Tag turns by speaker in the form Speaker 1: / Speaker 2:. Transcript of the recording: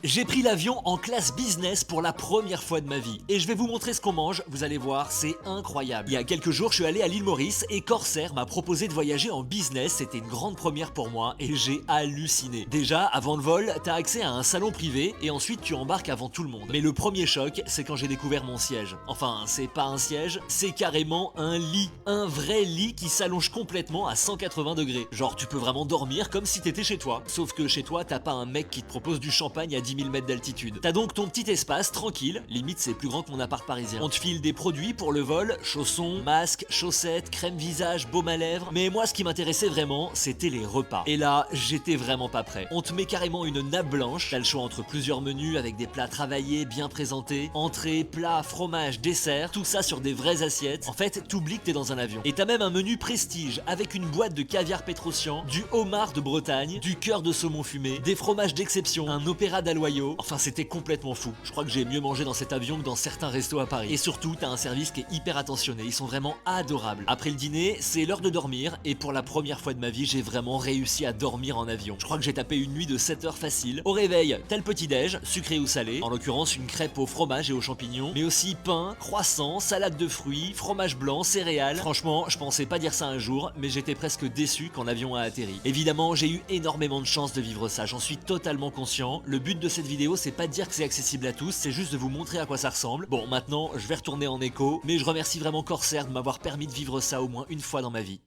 Speaker 1: J'ai pris l'avion en classe business pour la première fois de ma vie et je vais vous montrer ce qu'on mange, vous allez voir, c'est incroyable. Il y a quelques jours, je suis allé à l'île Maurice et Corsair m'a proposé de voyager en business, c'était une grande première pour moi et j'ai halluciné. Déjà, avant le vol, t'as accès à un salon privé et ensuite tu embarques avant tout le monde. Mais le premier choc, c'est quand j'ai découvert mon siège. Enfin, c'est pas un siège, c'est carrément un lit. Un vrai lit qui s'allonge complètement à 180 degrés. Genre, tu peux vraiment dormir comme si t'étais chez toi. Sauf que chez toi, t'as pas un mec qui te propose du champagne à 10 000 mètres d'altitude. T'as donc ton petit espace tranquille, limite c'est plus grand que mon appart parisien. On te file des produits pour le vol, chaussons, masques, chaussettes, crème visage, baume à lèvres. Mais moi ce qui m'intéressait vraiment, c'était les repas. Et là, j'étais vraiment pas prêt. On te met carrément une nappe blanche, t'as le choix entre plusieurs menus avec des plats travaillés, bien présentés, entrées, plats, fromage, dessert, tout ça sur des vraies assiettes. En fait, t'oublies que t'es dans un avion. Et t'as même un menu prestige avec une boîte de caviar pétrocian, du homard de Bretagne, du cœur de saumon fumé, des fromages d'exception, un opéra d'aloyaux. Enfin, c'était complètement fou. Je crois que j'ai mieux mangé dans cet avion que dans certains restos à Paris. Et surtout, t'as un service qui est hyper attentionné. Ils sont vraiment adorables. Après le dîner, c'est l'heure de dormir. Et pour la première fois de ma vie, j'ai vraiment réussi à dormir en avion. Je crois que j'ai tapé une nuit de 7 heures facile. Au réveil, t'as le petit-déj, sucré ou salé. En l'occurrence, une crêpe au fromage et aux champignons. Mais aussi pain, croissant, salade de fruits, fromage blanc, céréales. Franchement, je pensais pas dire ça un jour, mais j'étais presque déçu quand l'avion a atterri. Évidemment, j'ai eu énormément de chance de vivre ça. J'en suis totalement conscient. Le but de cette vidéo, c'est pas de dire que c'est accessible à tous, c'est juste de vous montrer à quoi ça ressemble. Bon, maintenant, je vais retourner en écho, mais je remercie vraiment Corsair de m'avoir permis de vivre ça au moins une fois dans ma vie.